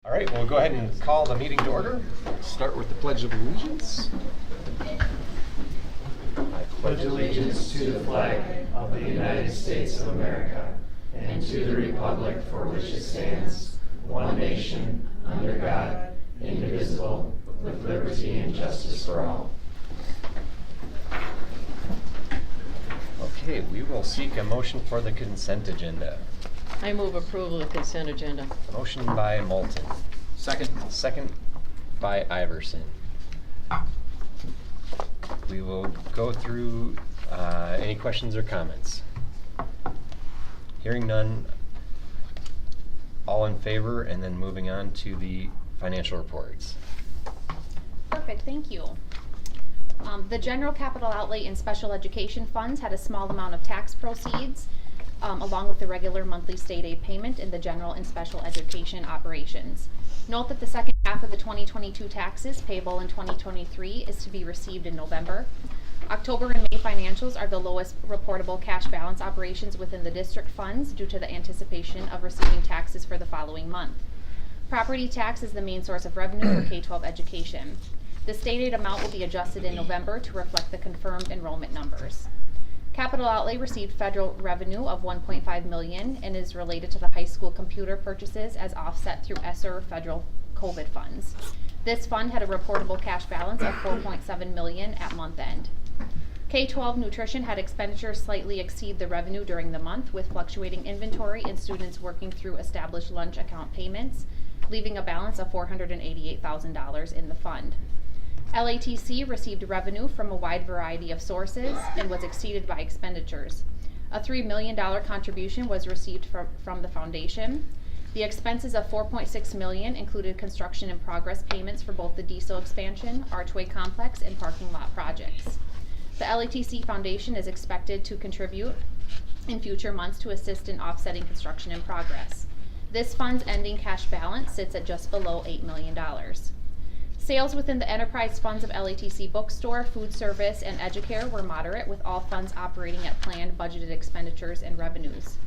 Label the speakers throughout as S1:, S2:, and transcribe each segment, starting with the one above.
S1: All right, we'll go ahead and call the meeting to order. Start with the Pledge of Allegiance.
S2: I pledge allegiance to the flag of the United States of America and to the republic for which it stands, one nation, under God, indivisible, with liberty and justice for all.
S1: Okay, we will seek a motion for the consent agenda.
S3: I move approval of the consent agenda.
S1: Motion by Moulton.
S4: Second.
S1: Second by Iverson. We will go through any questions or comments. Hearing none, all in favor, and then moving on to the financial reports.
S5: Perfect, thank you. The general capital outlay and special education funds had a small amount of tax proceeds, along with the regular monthly state aid payment in the general and special education operations. Note that the second half of the 2022 taxes payable in 2023 is to be received in November. October and May financials are the lowest reportable cash balance operations within the district funds due to the anticipation of receiving taxes for the following month. Property tax is the main source of revenue for K-12 education. The state aid amount will be adjusted in November to reflect the confirmed enrollment numbers. Capital outlay received federal revenue of $1.5 million and is related to the high school computer purchases as offset through ESSER federal COVID funds. This fund had a reportable cash balance of $4.7 million at month end. K-12 nutrition had expenditures slightly exceed the revenue during the month, with fluctuating inventory and students working through established lunch account payments, leaving a balance of $488,000 in the fund. LATC received revenue from a wide variety of sources and was exceeded by expenditures. A $3 million contribution was received from the foundation. The expenses of $4.6 million included construction in progress payments for both the diesel expansion, archway complex, and parking lot projects. The LATC Foundation is expected to contribute in future months to assist in offsetting construction in progress. This fund's ending cash balance sits at just below $8 million. Sales within the enterprise funds of LATC Bookstore, Food Service, and Educare were moderate, with all funds operating at planned budgeted expenditures and revenues.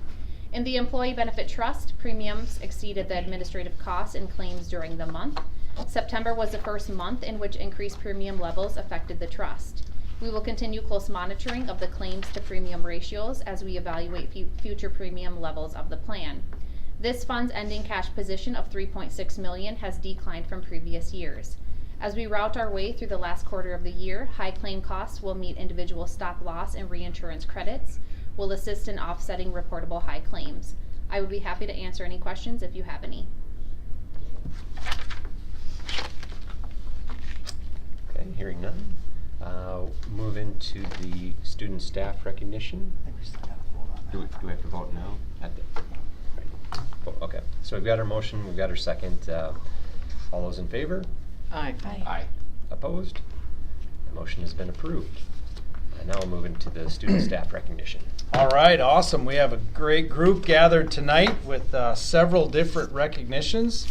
S5: In the Employee Benefit Trust, premiums exceeded the administrative costs and claims during the month. September was the first month in which increased premium levels affected the trust. We will continue close monitoring of the claims to premium ratios as we evaluate future premium levels of the plan. This fund's ending cash position of $3.6 million has declined from previous years. As we route our way through the last quarter of the year, high claim costs will meet individual stop loss and reinsurance credits, will assist in offsetting reportable high claims. I would be happy to answer any questions if you have any.
S1: Okay, hearing none. Move into the student staff recognition. Do we have to vote now? Okay, so we've got our motion, we've got our second. All those in favor?
S3: Aye.
S4: Aye.
S1: Opposed? The motion has been approved. And now we'll move into the student staff recognition.
S6: All right, awesome. We have a great group gathered tonight with several different recognitions.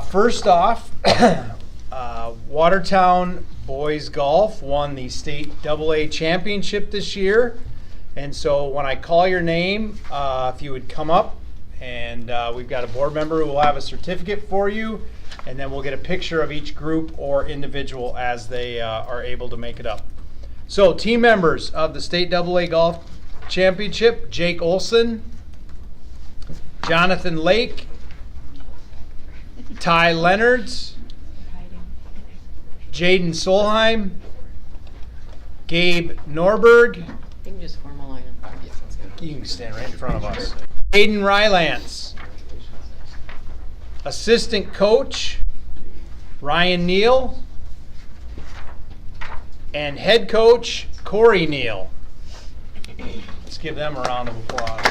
S6: First off, Watertown Boys Golf won the state AA championship this year. And so when I call your name, if you would come up, and we've got a board member who will have a certificate for you, and then we'll get a picture of each group or individual as they are able to make it up. So team members of the state AA golf championship: Jake Olson, Jonathan Lake, Ty Leonards, Jaden Solheim, Gabe Norberg.
S3: You can just form a line.
S4: Yes, that's good.
S6: You can stand right in front of us. Aiden Rylance. Assistant coach, Ryan Neal. And head coach, Corey Neal. Let's give them a round of applause.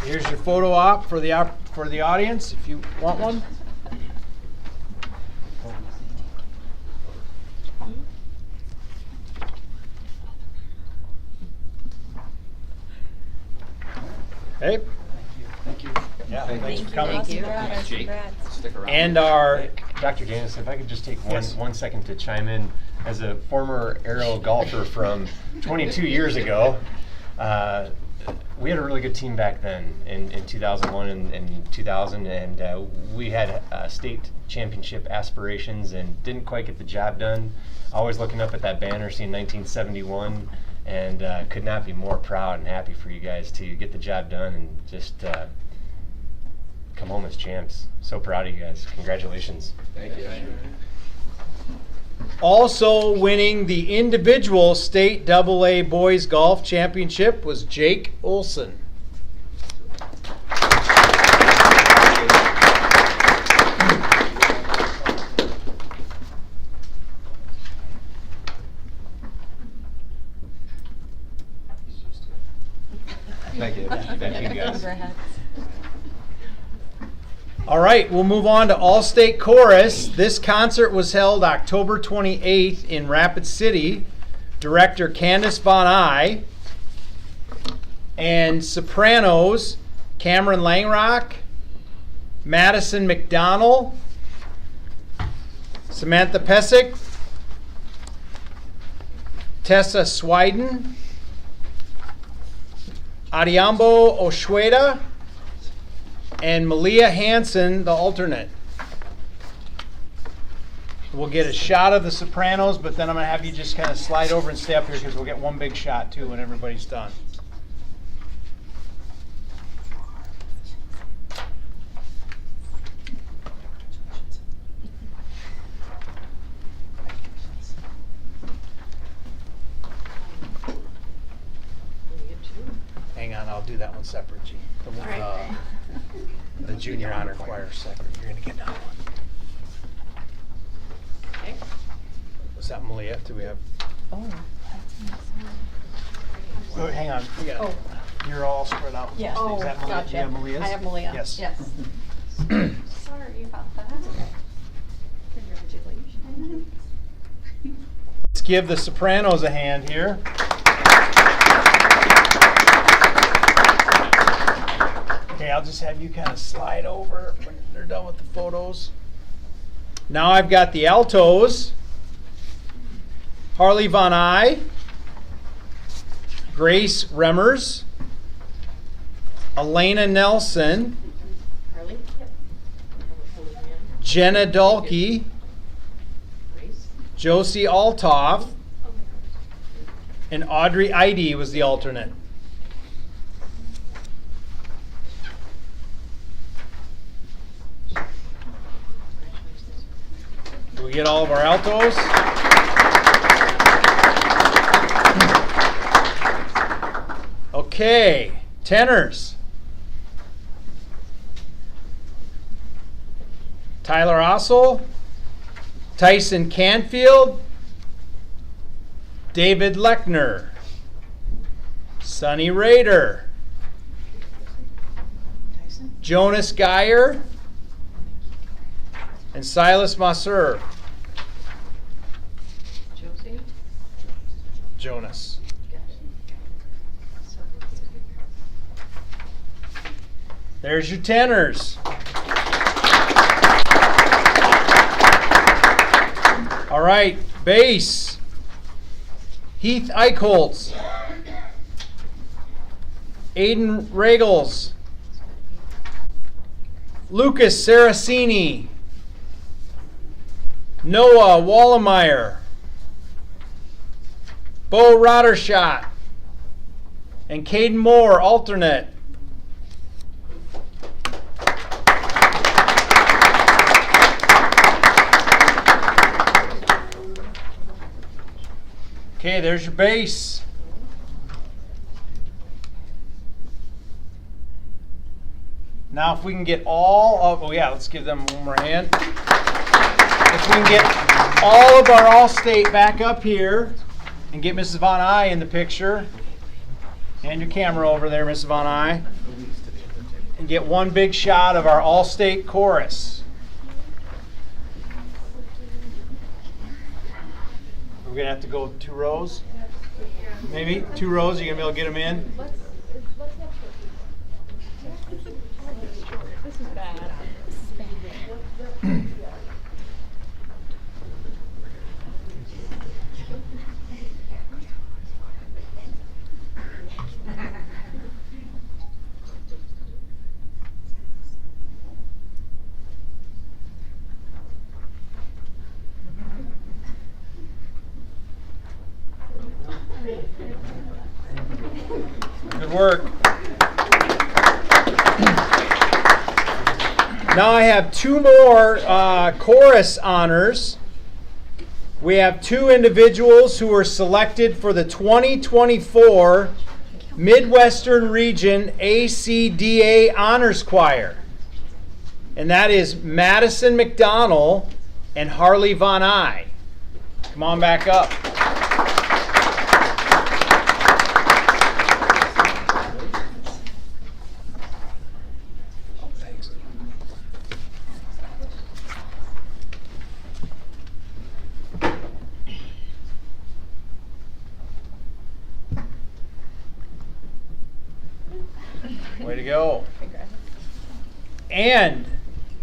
S6: Here's your photo op for the audience if you want one. Hey.
S4: Thank you.
S6: Yeah,
S4: Thank
S6: thanks
S4: you.
S6: for coming.
S3: Thank you.
S4: Jake, stick around.
S6: And our
S1: Dr. Gaines, if I could just take
S6: Yes.
S1: one second to chime in. as a former aero golfer from 22 years ago, we had a really good team back then in 2001 and 2000, and we had state championship aspirations and didn't quite get the job done. Always looking up at that banner, seeing 1971, and could not be more proud and happy for you guys to get the job done and just come home as champs. So proud of you guys. Congratulations.
S4: Thank you.
S6: Also winning the individual state AA boys golf championship was Jake Olson.
S1: Thank you. Thank you guys.
S6: All right, we'll move on to All-State Chorus. This concert was held October 28th in Rapid City. Director Candace Von Eye. And sopranos, Cameron Langrock, Madison McDonald, Samantha Pesic, Tessa Swiden, Adiambo Oshweda, and Malia Hansen, the alternate. We'll get a shot of the sopranos, but then I'm going to have you just kind of slide over and stay up here because we'll get one big shot too when everybody's done. Hang on, I'll do that one separate, G. The one, the junior honor choir separate. You're going to get that one.
S3: Okay.
S6: Was that Malia? Do we have?
S3: Oh.
S6: Oh, hang on. We got,
S3: Oh.
S6: You're all spread out.
S3: Yeah.
S6: Is that Malia?
S3: Gotcha.
S6: You have Malia's?
S3: I have Malia.
S6: Yes.
S3: Yes.
S5: Sorry about that.
S3: Congratulations.
S6: Let's give the sopranos a hand here. Okay, I'll just have you kind of slide over when they're done with the photos. Now I've got the altos. Harley Von Eye, Grace Remmers, Elena Nelson,
S3: Harley?
S6: Jenna Dalkey,
S3: Grace?
S6: Josie Altoff, and Audrey Eide was the alternate. Do we get all of our altos? Okay, tenors. Tyler Ossel, Tyson Canfield, David Lechner, Sonny Rader, Jonas Geyer, and Silas Masseur.
S3: Josie?
S6: Jonas. There's your tenors. All right, bass. Heath Eichholz, Aiden Regals, Lucas Saracini, Noah Wallemeyer, Bo Rottershot, and Caden Moore, alternate. Okay, there's your bass. Now if we can get all of, oh yeah, let's give them one more hand. If we can get all of our All-State back up here and get Mrs. Von Eye in the picture. Hand your camera over there, Mrs. Von Eye. And get one big shot of our All-State chorus. We're going to have to go 2 rows. Maybe 2 rows. Are you going to be able to get them in?
S5: This is bad. This is bad.
S6: Good work. Now I have two more chorus honors. We have two individuals who were selected for the 2024 Midwestern Region ACDA Honors Choir. And that is Madison McDonald and Harley Von Eye. Come on back up. Way to go. And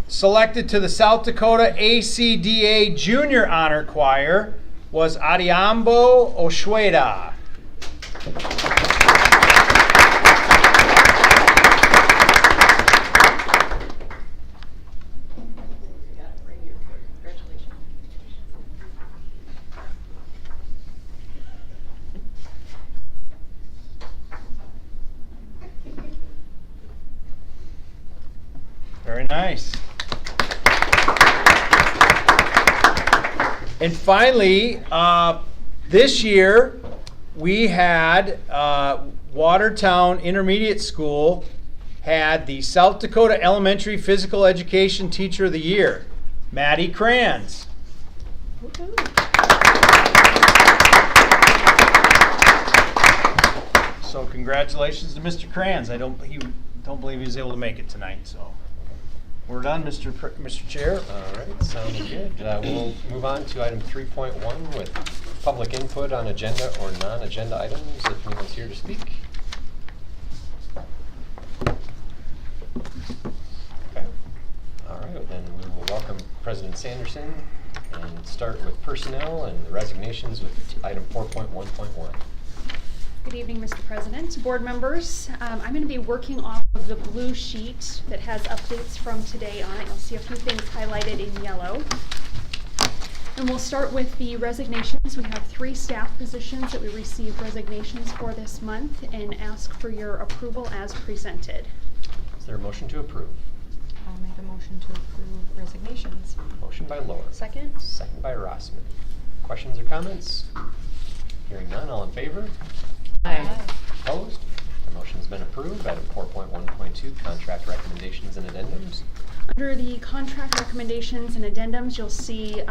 S6: selected to the South Dakota ACDA Junior Honor Choir was Adiambo Oshweda.
S3: Congratulations.
S6: Very nice. And finally, this year we had Watertown Intermediate School had the South Dakota Elementary Physical Education Teacher of the Year, Maddie Kranz. So congratulations to Mr. Kranz. I don't believe he was able to make it tonight. So we're done, Mr. Chair.
S1: All right, sounds good. We'll move on to item 3.1 with public input on agenda or non-agenda items, if anyone's here to speak. Okay. All right, then we will welcome President Sanderson and start with personnel and the resignations with item 4.1.1.
S7: Good evening, Mr. President, board members. I'm going to be working off of the blue sheet that has updates from today on it. You'll see a few things highlighted in yellow. And we'll start with the resignations. We have 3 staff positions that we received resignations for this month and ask for your approval as presented.
S1: Is there a motion to approve?
S3: I'll make a motion to approve resignations.
S1: Motion by Lohr.
S3: Second?
S1: Second by Rossman. Questions or comments? Hearing none, all in favor?
S3: Aye.
S1: Opposed? The motion's been approved. Item 4.1.2, contract recommendations and addendums.
S7: Under the contract recommendations and addendums, you'll see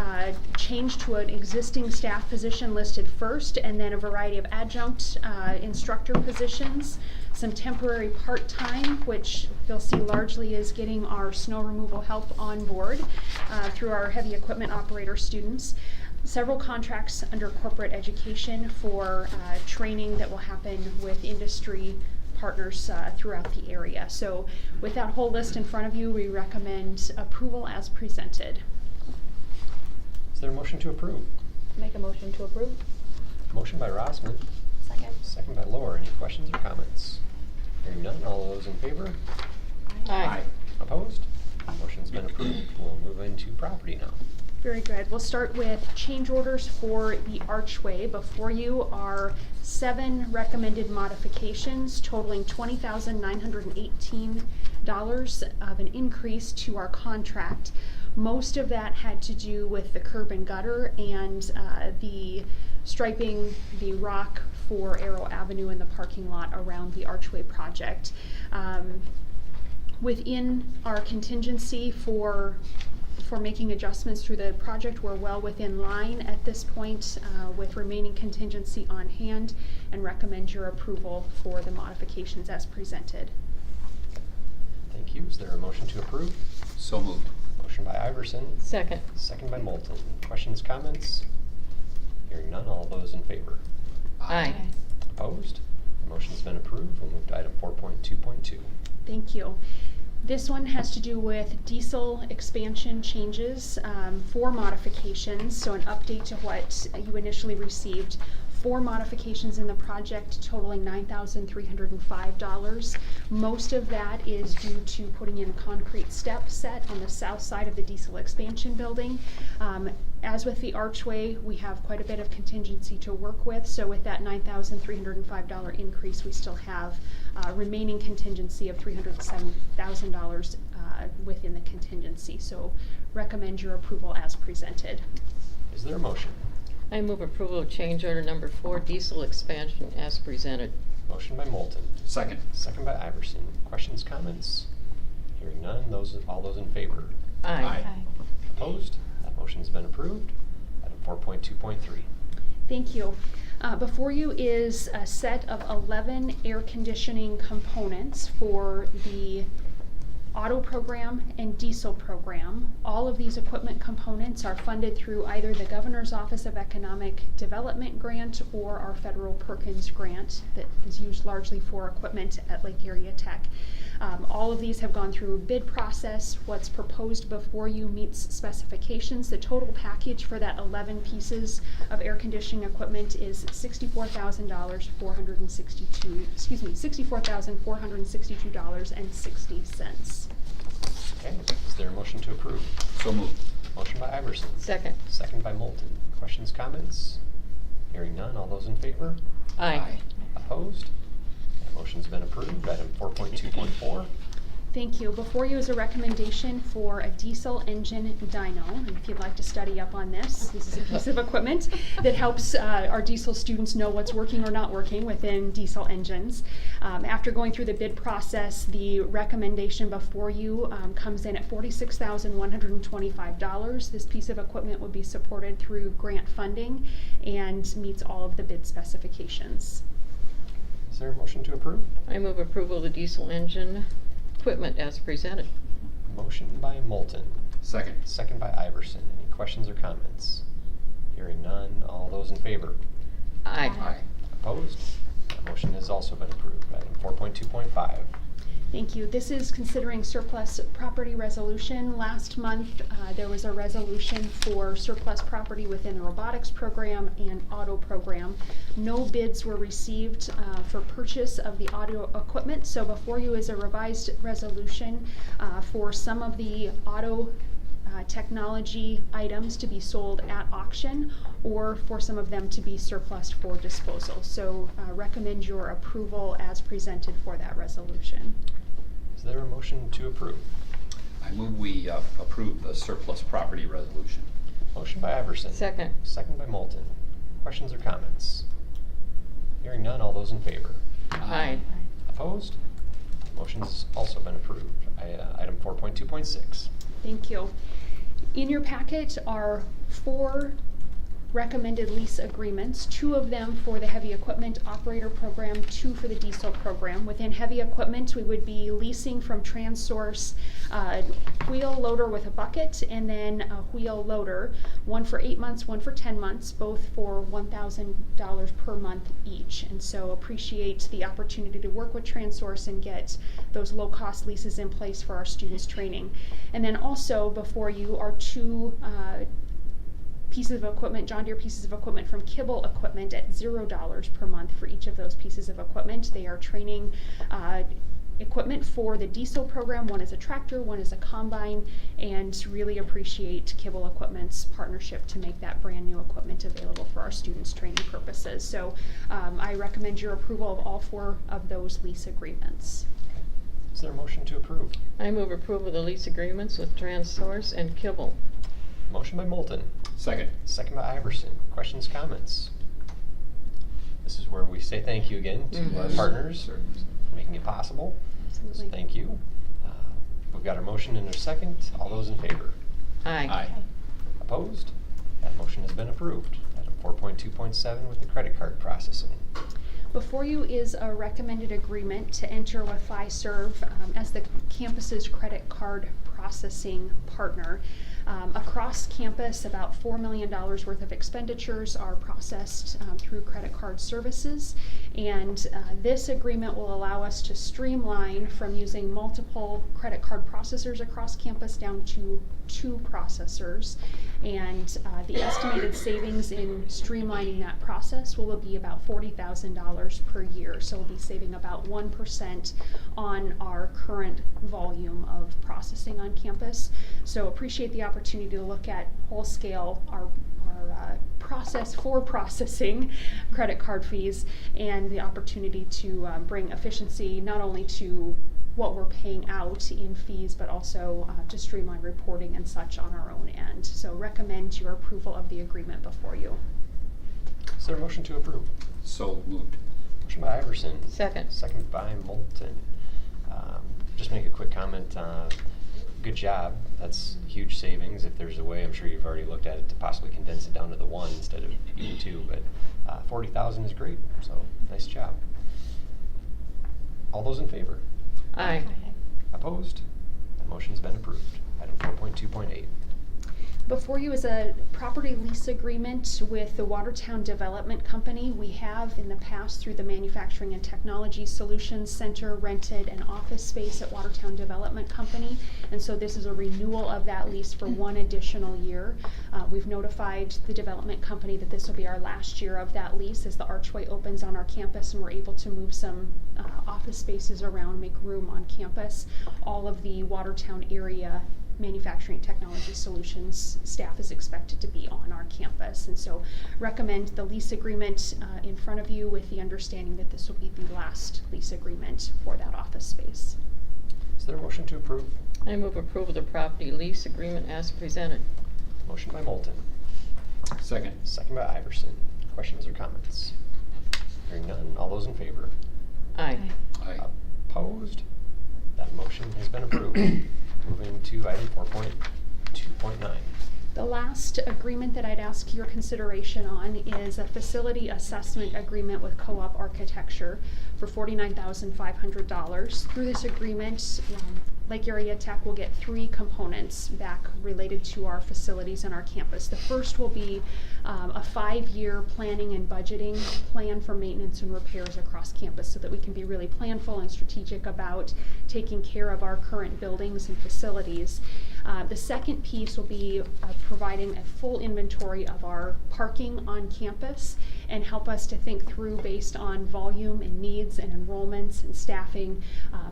S7: change to an existing staff position listed first, and then a variety of adjunct instructor positions, some temporary part-time, which you'll see largely is getting our snow removal help on board through our heavy equipment operator students. Several contracts under corporate education for training that will happen with industry partners throughout the area. So with that whole list in front of you, we recommend approval as presented.
S1: Is there a motion to approve?
S3: Make a motion to approve.
S1: Motion by Rossman.
S3: Second.
S1: Second by Lohr. Any questions or comments? Hearing none, all those in favor?
S3: Aye.
S1: Opposed? Motion's been approved. We'll move into property now.
S7: Very good. We'll start with change orders for the archway. Before you are 7 recommended modifications totaling $20,918 of an increase to our contract. Most of that had to do with the curb and gutter and the striping the rock for Arrow Avenue in the parking lot around the archway project. Within our contingency for making adjustments through the project, we're well within line at this point with remaining contingency on hand, and recommend your approval for the modifications as presented.
S1: Thank you. Is there a motion to approve?
S4: So moved.
S1: Motion by Iverson.
S3: Second.
S1: Second by Moulton. Questions, comments? Hearing none, all those in favor?
S3: Aye.
S1: Opposed? The motion's been approved. We'll move to item 4.2.2.
S7: Thank you. This one has to do with diesel expansion changes, 4 modifications, so an update to what you initially received. 4 modifications in the project totaling $9,305. Most of that is due to putting in a concrete step set on the south side of the diesel expansion building. As with the archway, we have quite a bit of contingency to work with, so with that $9,305 increase, we still have remaining contingency of $307,000 within the contingency. So recommend your approval as presented.
S1: Is there a motion?
S8: I move approval of change order number 4, diesel expansion as presented.
S1: Motion by Moulton.
S4: Second.
S1: Second by Iverson. Questions, comments? Hearing none, all those in favor?
S8: Aye.
S4: Aye.
S1: Opposed? That motion's been approved. Item 4.2.3.
S7: Thank you. Before you is a set of 11 air conditioning components for the auto program and diesel program. All of these equipment components are funded through either the Governor's Office of Economic Development grant or our federal Perkins grant that is used largely for equipment at Lake Area Tech. All of these have gone through a bid process. What's proposed before you meets specifications. The total package for that 11 pieces of air conditioning equipment is $64,462.60.
S1: Okay, is there a motion to approve?
S4: So moved.
S1: Motion by Iverson.
S8: Second.
S1: Second by Moulton. Questions, comments? Hearing none, all those in favor?
S8: Aye.
S1: Opposed? That motion's been approved. Item 4.2.4.
S7: Thank you. Before you is a recommendation for a diesel engine dyno. And if you'd like to study up on this is a piece of equipment that helps our diesel students know what's working or not working within diesel engines. After going through the bid process, the recommendation before you comes in at $46,125. This piece of equipment would be supported through grant funding and meets all of the bid specifications.
S1: Is there a motion to approve?
S8: I move approval of the diesel engine equipment as presented.
S1: Motion by Moulton.
S4: Second.
S1: Second by Iverson. Any questions or comments? Hearing none, all those in favor?
S8: Aye.
S4: Aye.
S1: Opposed? That motion has also been approved. Item 4.2.5.
S7: Thank you. This is considering surplus property resolution. Last month, there was a resolution for surplus property within the robotics program and auto program. No bids were received for purchase of the audio equipment. So before you is a revised resolution for some of the auto technology items to be sold at auction or for some of them to be surplus for disposal. So recommend your approval as presented for that resolution.
S1: Is there a motion to approve?
S4: I move we approve the surplus property resolution.
S1: Motion by Iverson.
S8: Second.
S1: Second by Moulton. Questions or comments? Hearing none, all those in favor?
S8: Aye.
S1: Opposed? Motion's also been approved. Item 4.2.6.
S7: Thank you. In your packet are 4 recommended lease agreements, 2 of them for the heavy equipment operator program, 2 for the diesel program. Within heavy equipment, we would be leasing from TransSource wheel loader with a bucket and then a wheel loader, one for 8 months, one for 10 months, both for $1,000 per month each. And so appreciate the opportunity to work with TransSource and get those low-cost leases in place for our students' training. And then also before you are 2 pieces of equipment, John Deere pieces of equipment from Kibble Equipment at $0 per month for each of those pieces of equipment. They are training equipment for the diesel program. One is a tractor, one is a combine, and really appreciate Kibble Equipment's partnership to make that brand new equipment available for our students' training purposes. So I recommend your approval of all 4 of those lease agreements.
S1: Is there a motion to approve?
S8: I move approval of the lease agreements with TransSource and Kibble.
S1: Motion by Moulton.
S4: Second.
S1: Second by Iverson. Questions, comments? This is where we say thank you again to our
S8: Mhm.
S1: partners
S4: Sir.
S1: for making it possible.
S7: Absolutely.
S1: So thank you. We've got our motion and our second. All those in favor?
S8: Aye.
S4: Aye.
S1: Opposed? That motion has been approved. Item 4.2.7 with the credit card processing.
S7: Before you is a recommended agreement to enter with Fiserv as the campus's credit card processing partner. Across campus, about $4 million worth of expenditures are processed through credit card services, and this agreement will allow us to streamline from using multiple credit card processors across campus down to 2 processors, and the estimated savings in streamlining that process will be about $40,000 per year. So we'll be saving about 1% on our current volume of processing on campus. So appreciate the opportunity to look at whole scale our process for processing credit card fees, and the opportunity to bring efficiency not only to what we're paying out in fees, but also to streamline reporting and such on our own end. So recommend your approval of the agreement before you.
S1: Is there a motion to approve?
S4: So moved.
S1: Motion by Iverson.
S8: Second.
S1: Second by Moulton. Just make a quick comment. Good job. That's huge savings. If there's a way, I'm sure you've already looked at it, to possibly condense it down to the 1 instead of even 2, but 40,000 is great, so nice job. All those in favor?
S8: Aye.
S1: Opposed? That motion's been approved. Item 4.2.8.
S7: Before you is a property lease agreement with the Watertown Development Company. We have in the past, through the Manufacturing and Technology Solutions Center, rented an office space at Watertown Development Company, and so this is a renewal of that lease for 1 additional year. We've notified the development company that this will be our last year of that lease as the archway opens on our campus and we're able to move some office spaces around, make room on campus. All of the Watertown area Manufacturing Technology Solutions staff is expected to be on our campus, and so recommend the lease agreement in front of you, with the understanding that this will be the last lease agreement for that office space.
S1: Is there a motion to approve?
S8: I move approval of the property lease agreement as presented.
S1: Motion by Moulton.
S4: Second.
S1: Second by Iverson. Questions or comments? Hearing none. All those in favor?
S8: Aye.
S4: Aye.
S1: Opposed? That motion has been approved. Moving to item 4.2.9.
S7: The last agreement that I'd ask your consideration on is a facility assessment agreement with Co-op Architecture for $49,500. Through this agreement, Lake Area Tech will get 3 components back related to our facilities and our campus. The first will be a 5-year planning and budgeting plan for maintenance and repairs across campus, so that we can be really planful and strategic about taking care of our current buildings and facilities. The second piece will be providing a full inventory of our parking on campus and help us to think through, based on volume and needs and enrollments and staffing,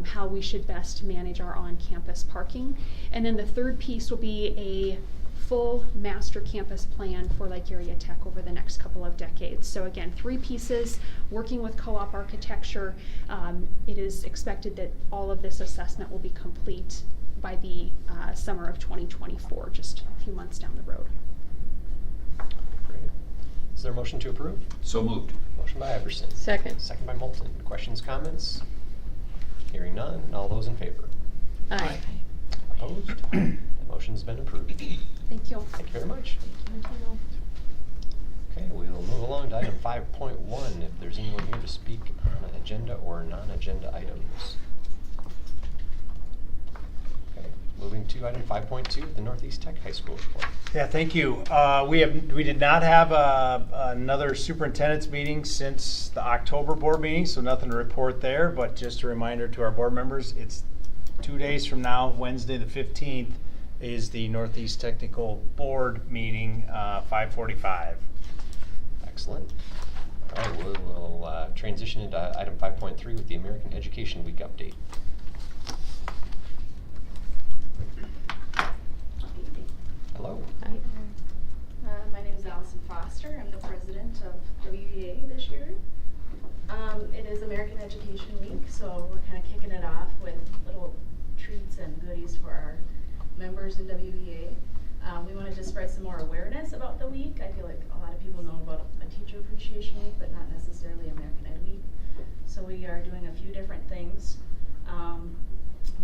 S7: how we should best manage our on-campus parking. And then the third piece will be a full master campus plan for Lake Area Tech over the next couple of decades. So again, 3 pieces, working with Co-op Architecture. It is expected that all of this assessment will be complete by the summer of 2024, just a few months down the road.
S1: Great. Is there a motion to approve?
S4: So moved.
S1: Motion by Iverson.
S8: Second.
S1: Second by Moulton. Questions, comments? Hearing none. All those in favor?
S8: Aye.
S1: Opposed? That motion's been approved.
S7: Thank you.
S1: Thank you very much. Okay, we will move along to item 5.1, if there's anyone here to speak on an agenda or non-agenda items. Okay, moving to item 5.2, the Northeast Tech High School report.
S6: Yeah, thank you. We did not have another superintendent's meeting since the October board meeting, so nothing to report there, but just a reminder to our board members, it's 2 days from now, Wednesday the 15th, is the Northeast Technical Board meeting, 5:45.
S1: Excellent. All right, we'll transition into item 5.3 with the American Education Week update. Hello.
S8: Aye.
S9: My name is Allison Foster. I'm the president of WEA this year. It is American Education Week, so we're kind of kicking it off with little treats and goodies for our members in WEA. We wanted to spread some more awareness about the week. I feel like a lot of people know about a Teacher Appreciation Week, but not necessarily American Ed Week. So we are doing a few different things.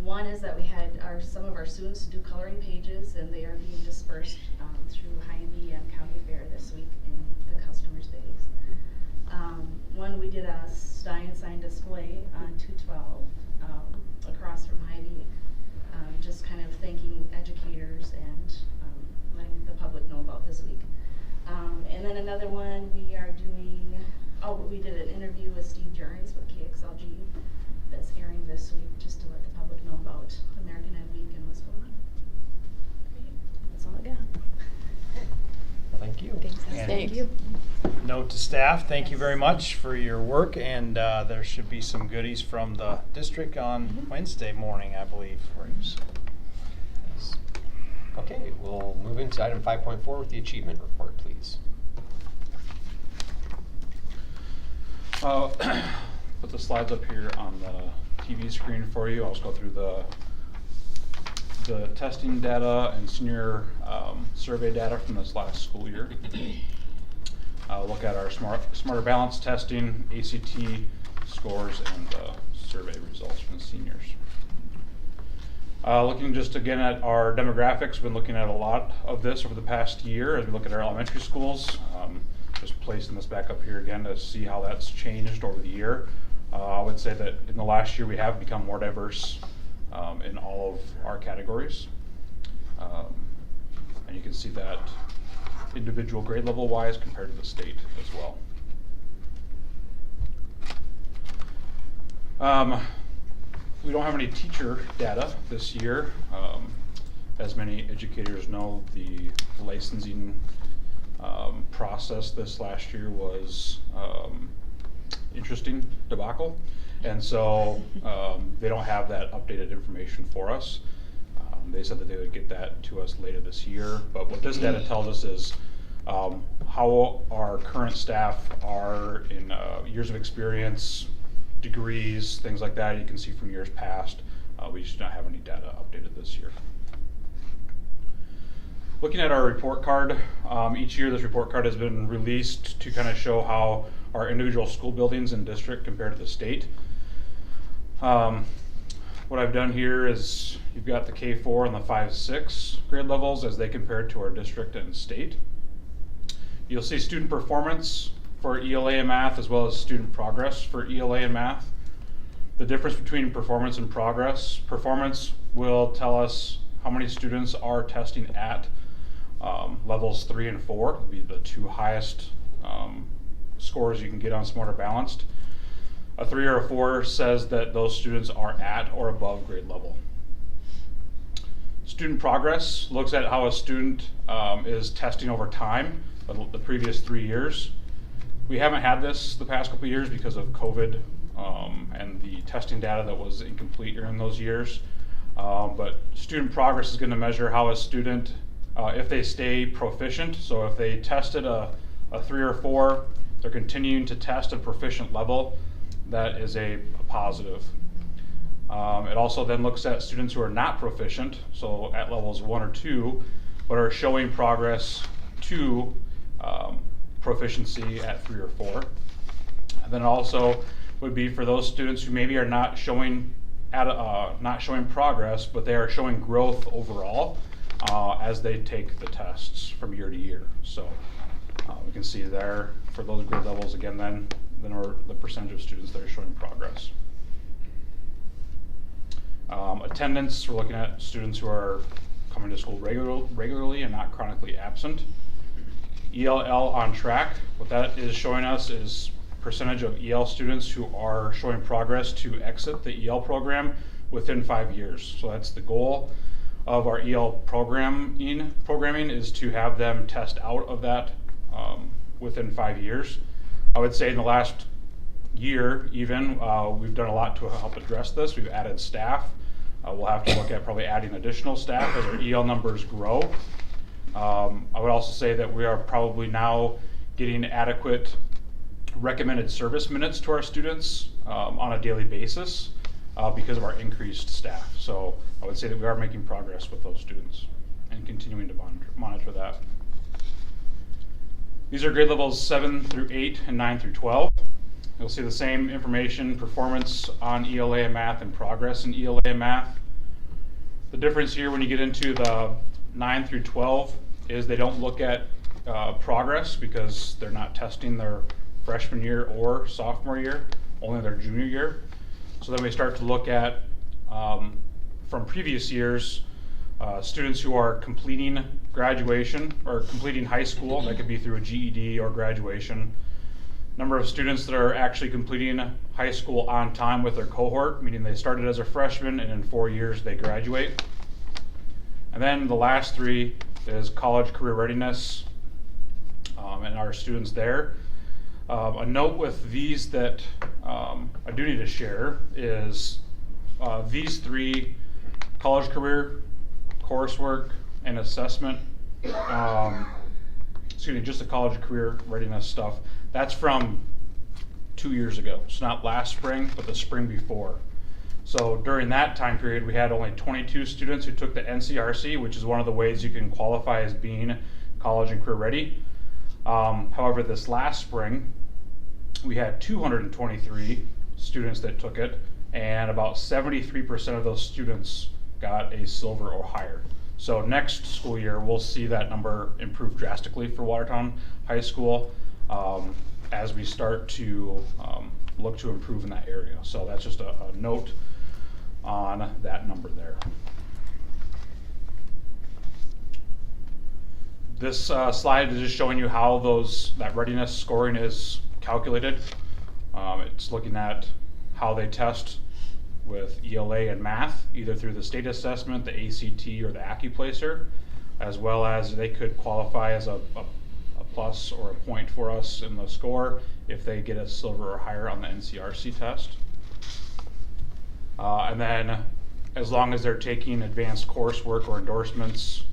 S9: One is that we had some of our students do coloring pages, and they are being dispersed through Hy-Vee and County Fair this week in the customers' bays. One, we did a Stein sign display on 212 across from Hy-Vee, just kind of thanking educators and with Steve Journeys with KXLG that's airing this week, just to let the public know about American Ed Week and what's going on. That's all I got.
S1: Well, thank you.
S3: Thanks.
S6: And
S8: Thanks.
S6: note to staff, thank you very much for your work, and there should be some goodies from the district on Wednesday morning, I believe, for you. So, yes.
S1: Okay, we'll move into item 5.4 with the achievement report, please.
S10: Put the slides up here on the TV screen for you. I'll just go through the testing data and senior survey data from this last school year. Look at our Smarter Balance testing, ACT scores, and survey results from the seniors. Looking just again at our demographics, we've been looking at a lot of this over the past year as we look at our elementary schools. Just placing this back up here again to see how that's changed over the year. I would say that in the last year we have become more diverse in all of our categories. And you can see that individual grade level wise compared to the state as well. We don't have any teacher data this year. As many educators know, the licensing process this last year was interesting debacle, and so they don't have that updated information for us. They said that they would get that to us later this year, but what this data tells us is how our current staff are in years of experience, degrees, things like that. You can see from years past. We just don't have any data updated this year. Looking at our report card, each year this report card has been released to kind of show how our individual school buildings and district compare to the state. What I've done here is you've got the K4 and the 5-6 grade levels as they compare to our district and state. You'll see student performance for ELA and math as well as student progress for ELA and math. The difference between performance and progress. Performance will tell us how many students are testing at levels 3 and 4, would be the two highest scores you can get on Smarter Balanced. A 3 or a 4 says that those students are at or above grade level. Student progress looks at how a student is testing over time, the previous 3 years. We haven't had this the past couple of years because of COVID and the testing data that was incomplete during those years. But student progress is going to measure how a student, if they stay proficient, so if they tested a 3 or 4, they're continuing to test at proficient level, that is a positive. It also then looks at students who are not proficient, so at levels 1 or 2, but are showing progress to proficiency at 3 or 4. And then also would be for those students who maybe are not showing progress, but they are showing growth overall as they take the tests from year to year. So we can see there for those grade levels again then are the percentage of students that are showing progress. Attendance, we're looking at students who are coming to school regularly and not chronically absent. ELL on track, what that is showing us is percentage of EL students who are showing progress to exit the EL program within 5 years. So that's the goal of our EL programming is to have them test out of that within 5 years. I would say in the last year even, we've done a lot to help address this. We've added staff. We'll have to look at probably adding additional staff as our EL numbers grow. I would also say that we are probably now getting adequate recommended service minutes to our students on a daily basis because of our increased staff. So I would say that we are making progress with those students and continuing to monitor that. These are grade levels 7 through 8 and 9 through 12. You'll see the same information, performance on ELA and math and progress in ELA and math. The difference here when you get into the 9 through 12 is they don't look at progress because they're not testing their freshman year or sophomore year, only their junior year. So then we start to look at, from previous years, students who are completing graduation or completing high school, that could be through a GED or graduation. Number of students that are actually completing high school on time with their cohort, meaning they started as a freshman and in 4 years they graduate. And then the last three is college career readiness and our students there. A note with these that I do need to share is these three, college career, coursework, and assessment, excuse me, just the college career readiness stuff, that's from 2 years ago. It's not last spring, but the spring before. So during that time period, we had only 22 students who took the NCRC, which is one of the ways you can qualify as being college and career ready. However, this last spring, we had 223 students that took it, and about 73% of those students got a silver or higher. So next school year, we'll see that number improve drastically for Watertown High School as we start to look to improve in that area. So that's just a note on that number there. This slide is just showing you how that readiness scoring is calculated. It's looking at how they test with ELA and math, either through the state assessment, the ACT, or the AccuPlacer, as well as they could qualify as a plus or a point for us in the score if they get a silver or higher on the NCRC test. And then as long as they're taking advanced coursework or endorsements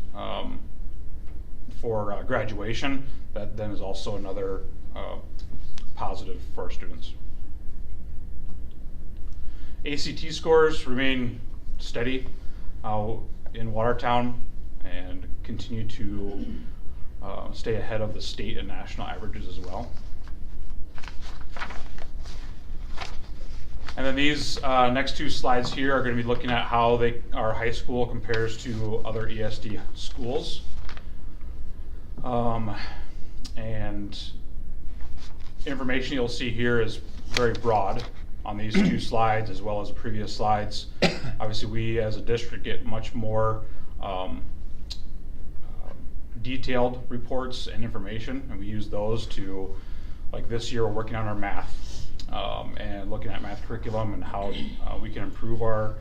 S10: for graduation, that then is also another positive for our students. ACT scores remain steady in Watertown and continue to stay ahead of the state and national averages as well. And then these next two slides here are going to be looking at how our high school compares to other ESD schools. And information you'll see here is very broad on these two slides as well as the previous slides. Obviously, we as a district get much more detailed reports and information, and we use those to, like this year, we're working on our math and looking at math curriculum and how we can improve our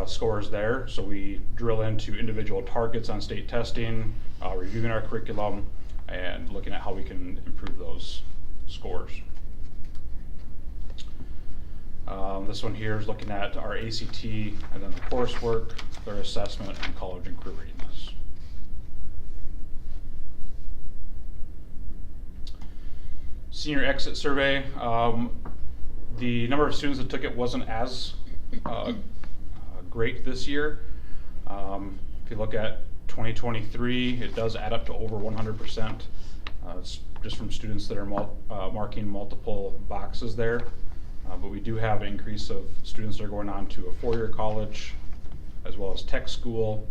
S10: scores there. So we drill into individual targets on state testing, reviewing our curriculum, and looking at how we can improve those scores. This one here is looking at our ACT and then the coursework, their assessment, and college and career readiness. Senior exit survey. The number of students that took it wasn't as great this year. If you look at 2023, it does add up to over 100%. It's just from students that are marking multiple boxes there. But we do have an increase of students that are going on to a four-year college, as well as tech school,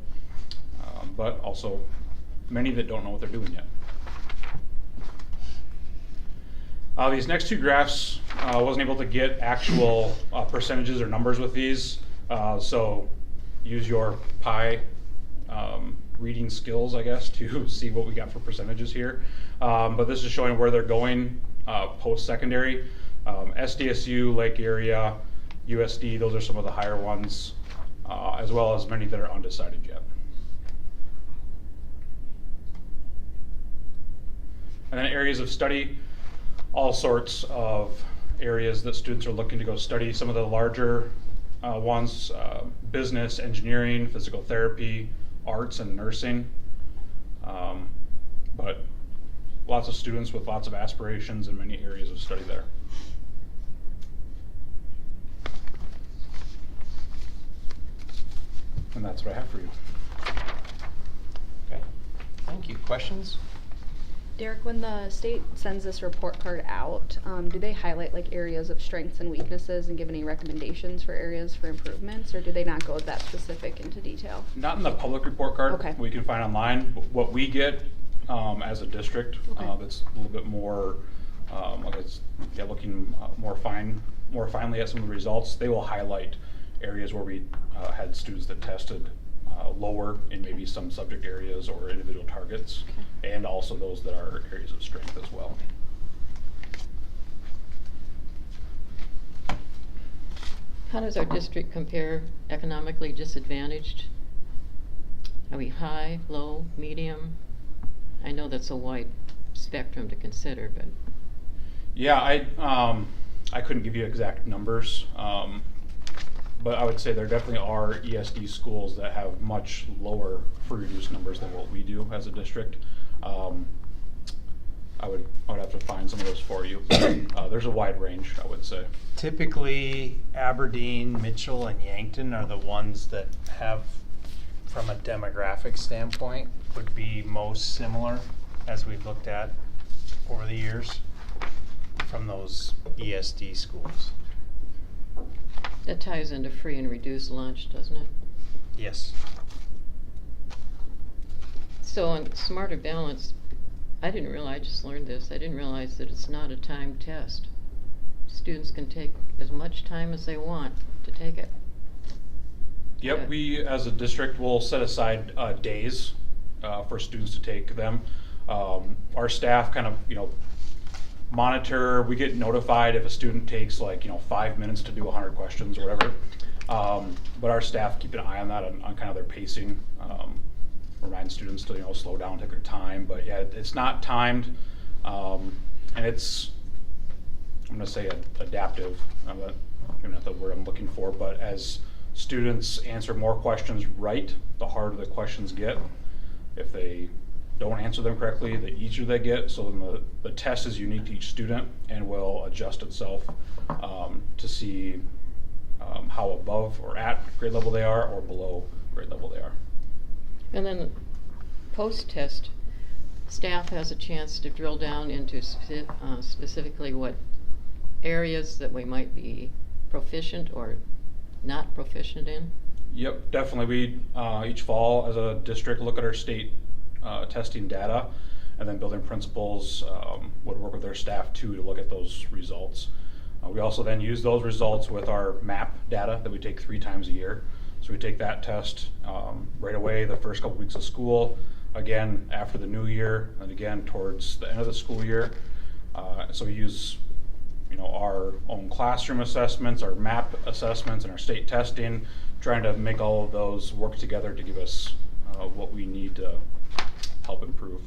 S10: but also many that don't know what they're doing yet. These next two graphs, I wasn't able to get actual percentages or numbers with these, so use your pie reading skills, I guess, to see what we got for percentages here. But this is showing where they're going post-secondary. SDSU, Lake Area, USD, those are some of the higher ones, as well as many that are undecided yet. And then areas of study, all sorts of areas that students are looking to go study. Some of the larger ones, business, engineering, physical therapy, arts, and nursing. But lots of students with lots of aspirations in many areas of study there. And that's what I have for you.
S1: Okay, thank you. Questions?
S3: Derek, when the state sends this report card out, do they highlight like areas of strengths and weaknesses and give any recommendations for areas for improvements, or do they not go that specific into detail?
S10: Not in the public report card.
S3: Okay.
S10: We can find online. What we get as a district,
S3: Okay.
S10: that's a little bit more, like it's looking more finely at some of the results. They will highlight areas where we had students that tested lower in maybe some subject areas or individual targets, and also those that are areas of strength as well.
S8: How does our district compare economically disadvantaged? Are we high, low, medium? I know that's a wide spectrum to consider, but
S10: Yeah, I couldn't give you exact numbers, but I would say there definitely are ESD schools that have much lower free reduced numbers than what we do as a district. I would have to find some of those for you. There's a wide range, I would say.
S6: Typically, Aberdeen, Mitchell, and Yankton are the ones that have, from a demographic standpoint, would be most similar as we've looked at over the years from those ESD schools.
S8: that ties into free and reduced lunch, doesn't it?
S6: Yes.
S8: So on Smarter Balance, I didn't realize, I just learned this, I didn't realize that it's not a timed test. Students can take as much time as they want to take it.
S10: Yep,
S8: Yeah.
S10: we as a district will set aside days for students to take them. Our staff kind of, monitor. We get notified if a student takes 5 minutes to do 100 questions or whatever. But our staff keep an eye on that, on kind of their pacing. Remind students to slow down, take their time. But yeah, it's not timed, and it's, I'm going to say adaptive. Maybe not the word I'm looking for, but as students answer more questions right, the harder the questions get. If they don't answer them correctly, the easier they get. So then the test is unique to each student and will adjust itself to see how above or at grade level they are or below grade level they are.
S8: And then post-test, staff has a chance to drill down into specifically what areas that we might be proficient or not proficient in.
S10: Yep, definitely. We each fall as a district look at our state testing data, and then building principals would work with their staff too to look at those results. We also then use those results with our MAP data that we take 3 times a year. So we take that test right away the first couple weeks of school, again after the new year, and again towards the end of the school year. So we use our own classroom assessments, our MAP assessments, and our state testing, trying to make all of those work together to give us what we need to help improve.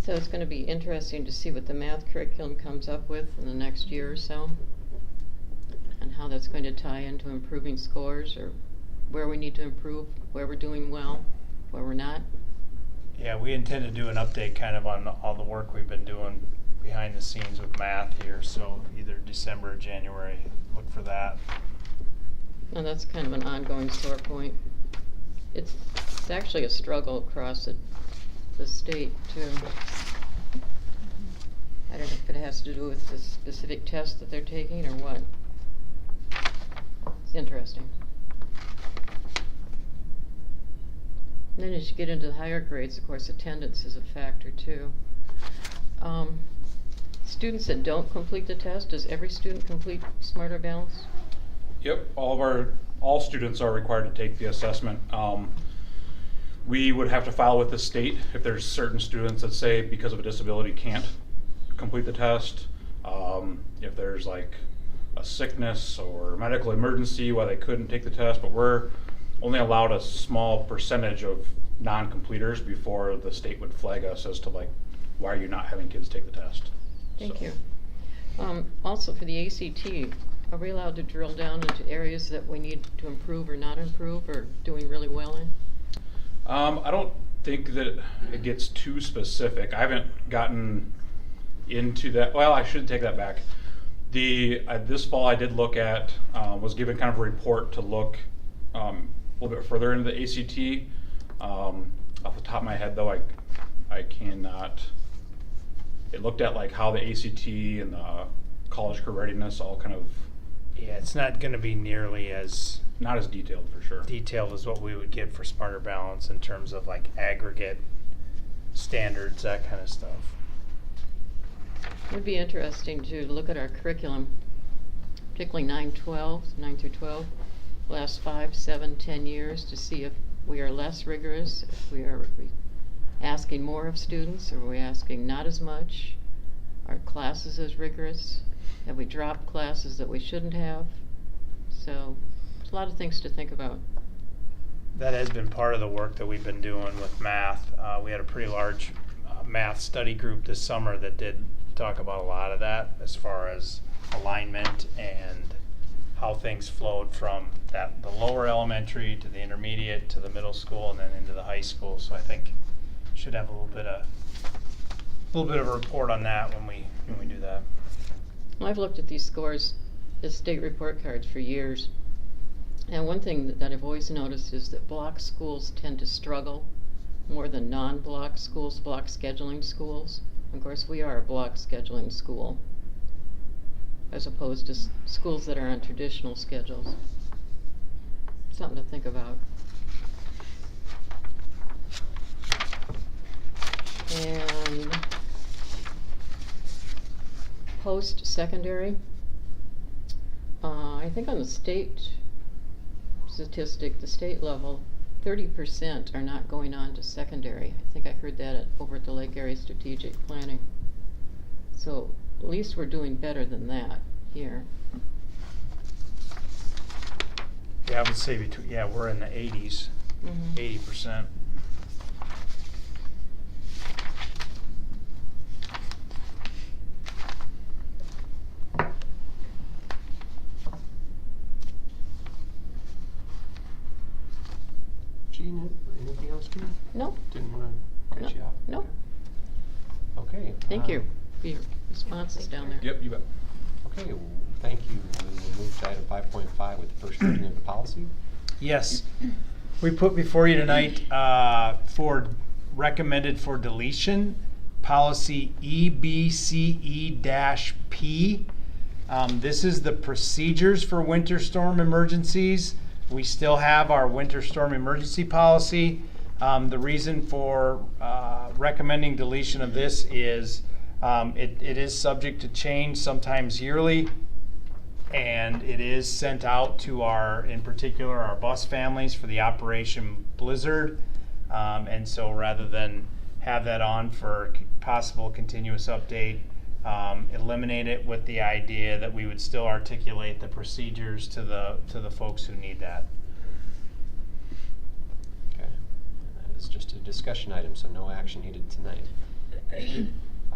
S8: So it's going to be interesting to see what the math curriculum comes up with in the next year or so, and how that's going to tie into improving scores, or where we need to improve, where we're doing well, where we're not.
S6: Yeah, we intend to do an update kind of on all the work we've been doing behind the scenes with math here, so either December or January, look for that.
S8: And that's kind of an ongoing sore point. It's actually a struggle across the state too. I don't know if it has to do with the specific test that they're taking or what. It's interesting. And then as you get into the higher grades, of course, attendance is a factor too. Students that don't complete the test, does every student complete Smarter Balance?
S10: Yep, all students are required to take the assessment. We would have to file with the state if there's certain students that say because of a disability can't complete the test. If there's like a sickness or medical emergency why they couldn't take the test, but we're only allowed a small percentage of non-completers before the state would flag us as to why are you not having kids take the test.
S8: Thank you. Also for the ACT, are we allowed to drill down into areas that we need to improve or not improve or doing really well in?
S10: I don't think that it gets too specific. I haven't gotten into that. Well, I should take that back. This fall I did look at, was given kind of a report to look a little bit further into the ACT. Off the top of my head though, I cannot. It looked at how the ACT and the college career readiness all kind of.
S6: Yeah, it's not going to be nearly as
S10: Not as detailed for sure.
S6: detailed as what we would get for Smarter Balance in terms of aggregate standards, that kind of stuff.
S8: It would be interesting to look at our curriculum, particularly 9 through 12, last 5, 7, 10 years, to see if we are less rigorous, if we are asking more of students, or are we asking not as much? Are classes as rigorous? Have we dropped classes that we shouldn't have? So, there's a lot of things to think about.
S6: That has been part of the work that we've been doing with math. We had a pretty large math study group this summer that did talk about a lot of that as far as alignment and how things flowed from the lower elementary to the intermediate to the middle school and then into the high school. So I think should have a little bit of a report on that when we do that.
S8: Well, I've looked at these scores as state report cards for years. And one thing that I've always noticed is that block schools tend to struggle more than non-block schools, block scheduling schools. Of course, we are a block scheduling school, as opposed to schools that are on traditional schedules. Something to think about. And post-secondary, I think on the state statistic, the state level, 30% are not going on to secondary. I think I heard that over at the Lake Area Strategic Planning. So at least we're doing better than that here.
S6: Yeah, I would say we're in the 80s, 80%.
S1: Gene, anything else, Gene?
S8: Nope.
S1: Didn't want to cut you off?
S8: Nope.
S1: Okay.
S8: Thank you for your responses down there.
S4: Yep, you bet.
S1: Okay, well, thank you. We'll move to item 5.5 with the first reading of the policy.
S6: Yes. We put before you tonight for recommended for deletion, policy EBCE-P. This is the procedures for winter storm emergencies. We still have our winter storm emergency policy. The reason for recommending deletion of this is it is subject to change, sometimes yearly, and it is sent out to in particular, our bus families for the Operation Blizzard. And so rather than have that on for possible continuous update, eliminate it with the idea that we would still articulate the procedures to the folks who need that.
S1: Okay. And that is just a discussion item, so no action needed tonight.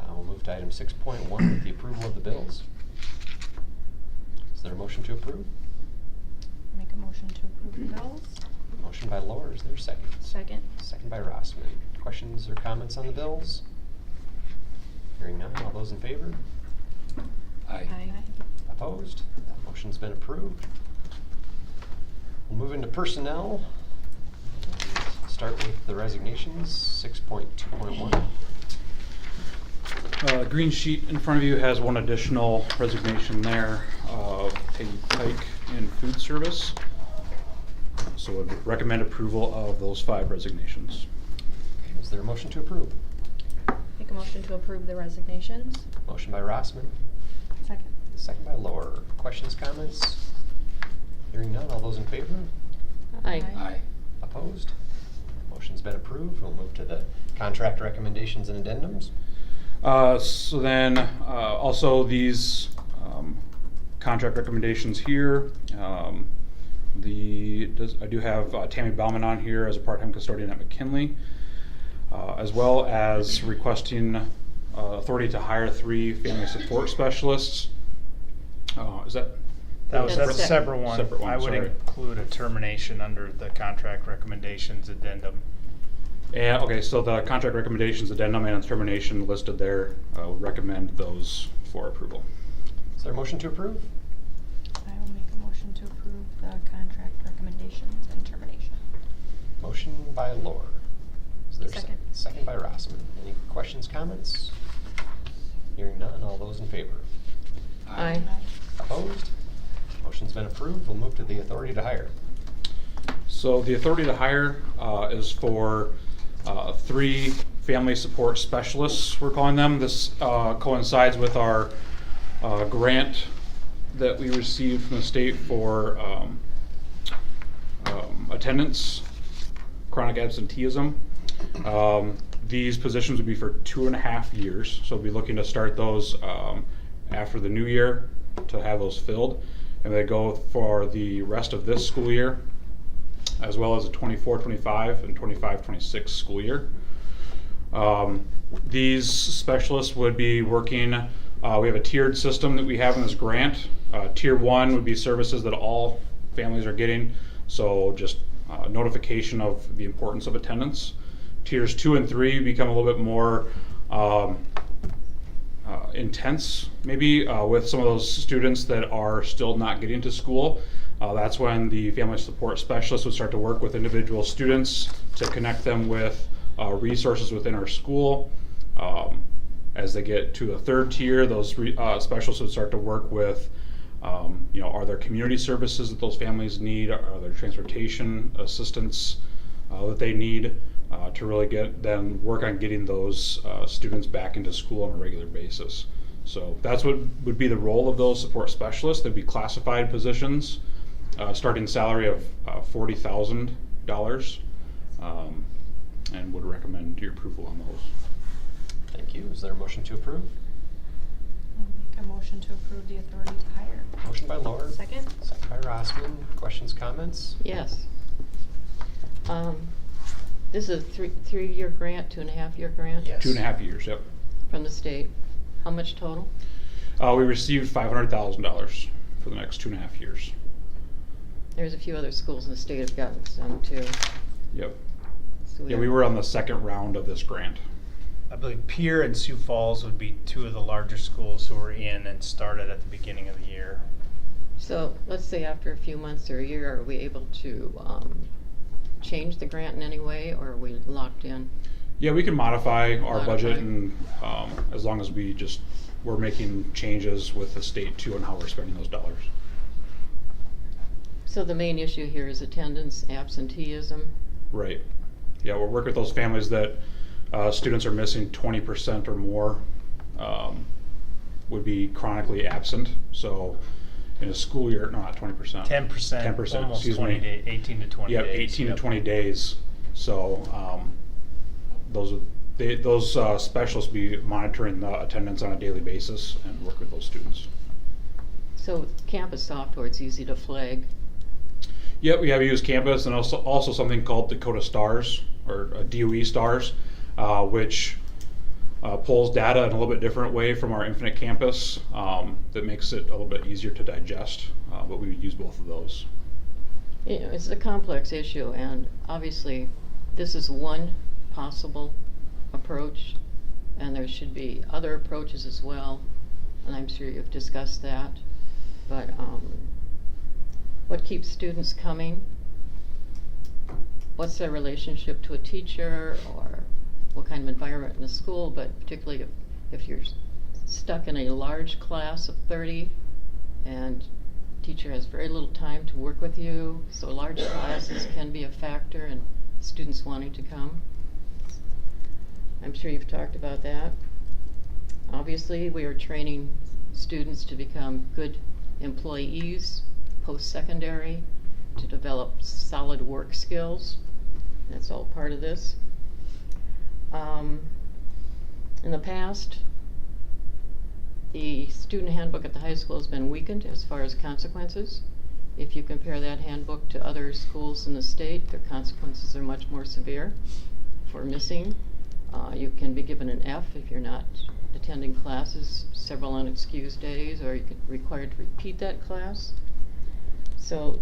S1: We'll move to item 6.1 with the approval of the bills. Is there a motion to approve?
S9: Make a motion to approve the bills.
S1: Motion by Laura, is there a second?
S9: Second.
S1: Second by Rossman. Questions or comments on the bills? Hearing none, all those in favor?
S4: Aye.
S1: Opposed? That motion's been approved. We'll move into personnel. And start with the resignations, 6.2.1.
S10: Green sheet in front of you has one additional resignation there of Peggy Pike in food service. So I would recommend approval of those 5 resignations.
S1: Is there a motion to approve?
S9: Make a motion to approve the resignations.
S1: Motion by Rossman,
S9: Second.
S1: second by Lohr. Questions, comments? Hearing none, all those in favor?
S8: Aye.
S4: Aye.
S1: Opposed? Motion's been approved. We'll move to the contract recommendations and addendums.
S10: So then, also these contract recommendations here. I do have Tammy Bauman on here as a part-time custodian at McKinley, as well as requesting authority to hire 3 family support specialists. Is that?
S6: That was
S8: That's
S6: a separate one.
S10: Separate one,
S6: I would
S10: sorry.
S6: include a termination under the contract recommendations addendum.
S10: Yeah, okay, so the contract recommendations addendum and termination listed there, recommend those for approval.
S1: Is there a motion to approve?
S9: I will make a motion to approve the contract recommendations and termination.
S1: Motion by Lohr. Is there a
S9: Second.
S1: Second by Rossman. Any questions, comments? Hearing none, all those in favor?
S8: Aye.
S1: Opposed? Motion's been approved. We'll move to the authority to hire.
S10: So the authority to hire is for 3 family support specialists, we're calling them. This coincides with our grant that we received from the state for attendance, chronic absenteeism. These positions would be for 2.5 years, so we'll be looking to start those after the new year to have those filled. and they go for the rest of this school year, as well as the 24-25 and 25-26 school year. These specialists would be working, we have a tiered system that we have in this grant. Tier 1 would be services that all families are getting, so just notification of the importance of attendance. Tiers 2 and 3 become a little bit more intense, maybe, with some of those students that are still not getting to school. That's when the family support specialist would start to work with individual students to connect them with resources within our school. As they get to the third tier, those specialists would start to work with, are there community services that those families need? Are there transportation assistance that they need to really get them work on getting those students back into school on a regular basis? So that's what would be the role of those support specialists. They'd be classified positions, starting salary of $40,000, and would recommend your approval on those.
S1: Thank you. Is there a motion to approve?
S11: Make a motion to approve the authority to hire.
S1: Motion by Lauren.
S11: Second.
S1: Second by Rossman. Questions, comments?
S8: Yes. This is a three-year grant, 2.5-year grant?
S1: Yes.
S10: 2.5 years, yep.
S8: From the state. How much total?
S10: We received $500,000 for the next 2.5 years.
S8: There's a few other schools in the state have gotten some too.
S10: Yep.
S8: So
S10: Yeah, we were on the second round of this grant.
S6: I believe Pierre and Sioux Falls would be two of the larger schools who were in and started at the beginning of the year.
S8: So let's say after a few months or a year, are we able to change the grant in any way, or are we locked in?
S10: Yeah, we can modify our budget,
S8: Modify.
S10: and as long as we're making changes with the state too on how we're spending those dollars.
S8: So the main issue here is attendance, absenteeism.
S10: Right. Yeah, we're working with those families that students are missing 20% or more, would be chronically absent. So in a school year, no, not 20%.
S6: 10%,
S10: 10%,
S6: almost
S10: excuse
S6: 20
S10: me.
S6: days, 18 to 20
S10: Yep,
S6: days.
S10: 18 to 20 days. So those specialists will be monitoring the attendance on a daily basis and work with those students.
S8: So campus software, it's easy to flag.
S10: Yep, we have used Campus and also something called Dakota Stars, or DOE Stars, which pulls data in a little bit different way from our Infinite Campus that makes it a little bit easier to digest, but we would use both of those.
S8: You know, it's a complex issue, and obviously this is one possible approach, and there should be other approaches as well, and I'm sure you've discussed that. But what keeps students coming? What's their relationship to a teacher, or what kind of environment in the school? But particularly if you're stuck in a large class of 30 and teacher has very little time to work with you, so large classes can be a factor in students wanting to come. I'm sure you've talked about that. Obviously, we are training students to become good employees post-secondary, to develop solid work skills. That's all part of this. In the past, the student handbook at the high school has been weakened as far as consequences. If you compare that handbook to other schools in the state, their consequences are much more severe for missing. You can be given an F if you're not attending classes several unexcused days, or you get required to repeat that class. So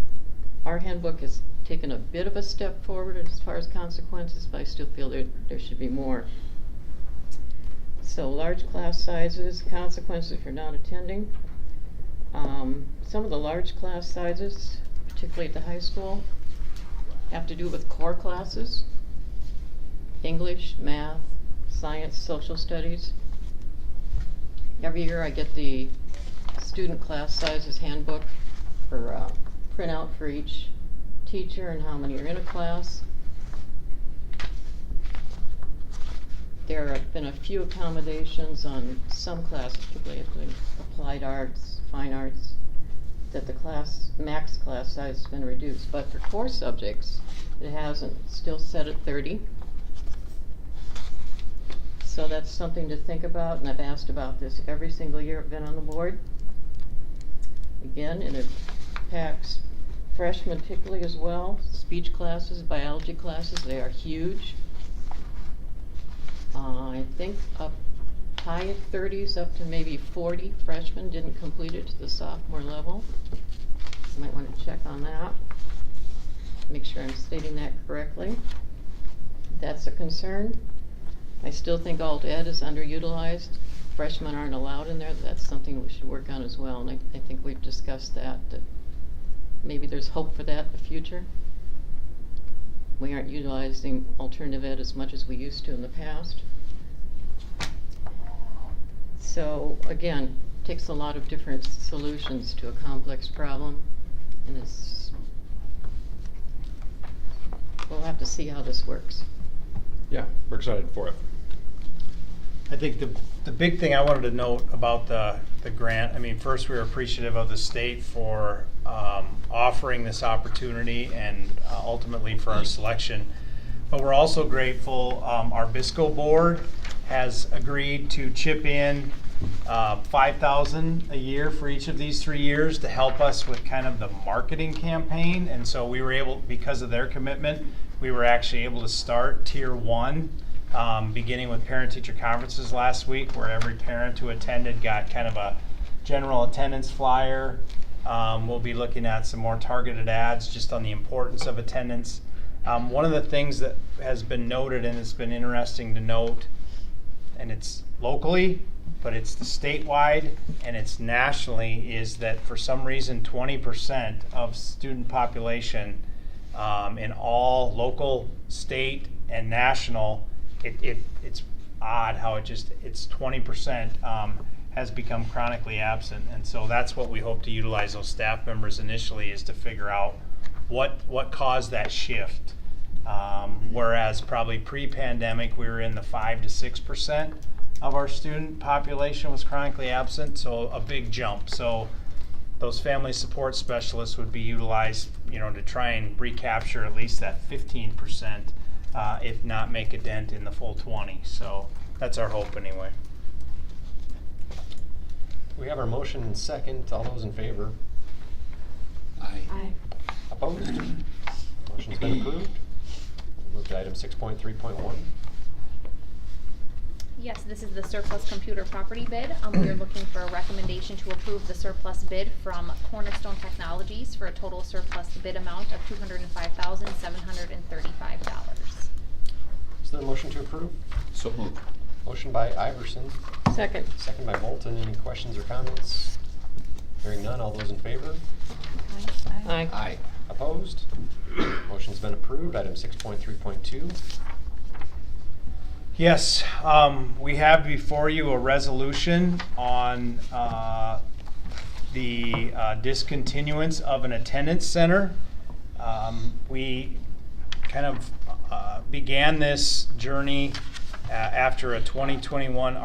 S8: our handbook has taken a bit of a step forward as far as consequences, but I still feel there should be more. So large class sizes, consequences if you're not attending. Some of the large class sizes, particularly at the high school, have to do with core classes: English, math, science, social studies. Every year I get the student class sizes handbook for printout for each teacher and how many are in a class. There have been a few accommodations on some classes, particularly applied arts, fine arts, that the max class size has been reduced. But for core subjects, it hasn't. It's still set at 30. So that's something to think about, and I've asked about this every single year I've been on the board. again, and it impacts freshmen particularly as well. Speech classes, biology classes, they are huge. I think up high 30s up to maybe 40 freshmen didn't complete it to the sophomore level. You might want to check on that. Make sure I'm stating that correctly. That's a concern. I still think alt ed is underutilized. Freshmen aren't allowed in there. That's something we should work on as well. And I think we've discussed that maybe there's hope for that in the future. We aren't utilizing alternative ed as much as we used to in the past. So again, takes a lot of different solutions to a complex problem, and we'll have to see how this works.
S10: Yeah, we're excited for it.
S6: I think the big thing I wanted to note about the grant, I mean, first we were appreciative of the state for offering this opportunity and ultimately for our selection. But we're also grateful, our BISCO board has agreed to chip in $5,000 a year for each of these 3 years to help us with kind of the marketing campaign. And so we were able, because of their commitment, we were actually able to start Tier 1, beginning with parent-teacher conferences last week, where every parent who attended got kind of a general attendance flyer. We'll be looking at some more targeted ads just on the importance of attendance. One of the things that has been noted, and it's been interesting to note, and it's locally, but it's statewide and it's nationally, is that for some reason 20% of student population in all local, state, and national, it's odd how it's 20% has become chronically absent. And so that's what we hope to utilize those staff members initially, is to figure out what caused that shift. Whereas probably pre-pandemic we were in the 5 to 6% of our student population was chronically absent, so a big jump. So those family support specialists would be utilized, to try and recapture at least that 15%, if not make a dent in the full 20. So that's our hope anyway.
S1: We have our motion and second. All those in favor?
S4: Aye.
S1: Opposed? Motion's been approved. We'll move to item 6.3.1.
S5: Yes, this is the surplus computer property bid. We are looking for a recommendation to approve the surplus bid from Cornerstone Technologies for a total surplus bid amount of $205,735.
S1: Is there a motion to approve?
S4: So moved.
S1: Motion by Iverson,
S8: Second.
S1: second by Bolton. Any questions or comments? Hearing none. All those in favor?
S8: Aye.
S4: Aye.
S1: Opposed? Motion's been approved. Item 6.3.2.
S6: Yes, we have before you a resolution on the discontinuance of an attendance center. We kind of began this journey after a 2021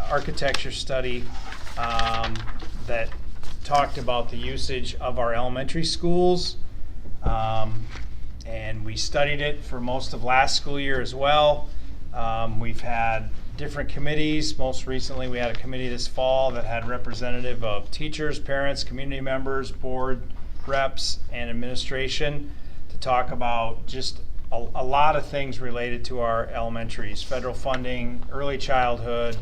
S6: architecture study that talked about the usage of our elementary schools. And we studied it for most of last school year as well. We've had different committees. Most recently, we had a committee this fall that had representative of teachers, parents, community members, board reps, and administration to talk about just a lot of things related to our elementaries: federal funding, early childhood,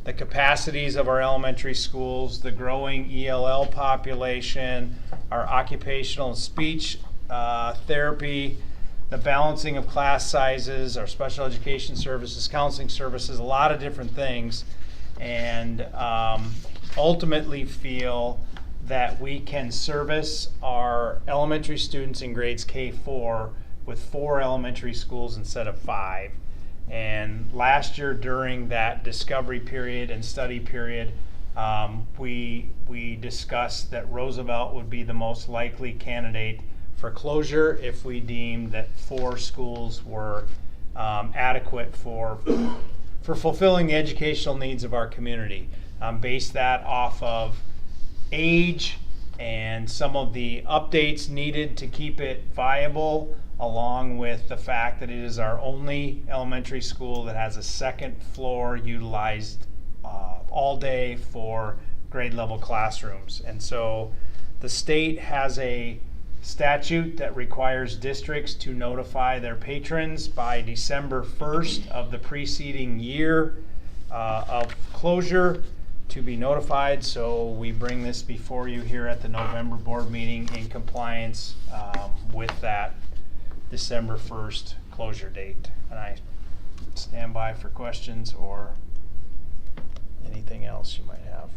S6: the capacities of our elementary schools, the growing ELL population, our occupational and speech therapy, the balancing of class sizes, our special education services, counseling services, a lot of different things, and ultimately feel that we can service our elementary students in grades K-4 with 4 elementary schools instead of 5. And last year during that discovery period and study period, we discussed that Roosevelt would be the most likely candidate for closure if we deemed that 4 schools were adequate for fulfilling the educational needs of our community. Based that off of age and some of the updates needed to keep it viable, along with the fact that it is our only elementary school that has a second floor utilized all day for grade level classrooms. And so The state has a statute that requires districts to notify their patrons by December 1st of the preceding year of closure to be notified. So we bring this before you here at the November board meeting in compliance with that December 1st closure date. And I stand by for questions or anything else you might have.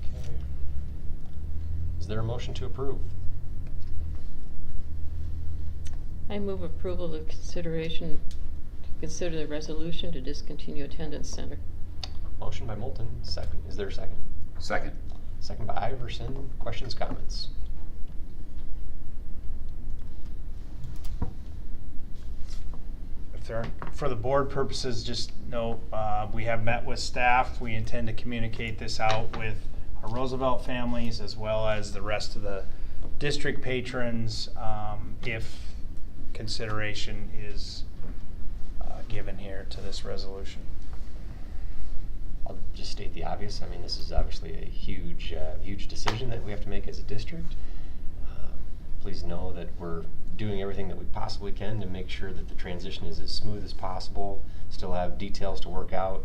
S1: Okay. Is there a motion to approve?
S8: I move approval of consider the resolution to discontinue attendance center.
S1: Motion by Moulton, second. Is there a second?
S4: Second.
S1: Second by Iverson. Questions, comments?
S6: If there aren't, for the board purposes, just know we have met with staff. We intend to communicate this out with our Roosevelt families as well as the rest of the district patrons if consideration is given here to this resolution.
S1: I'll just state the obvious. I mean, this is obviously a huge, huge decision that we have to make as a district. Please know that we're doing everything that we possibly can to make sure that the transition is as smooth as possible. Still have details to work out,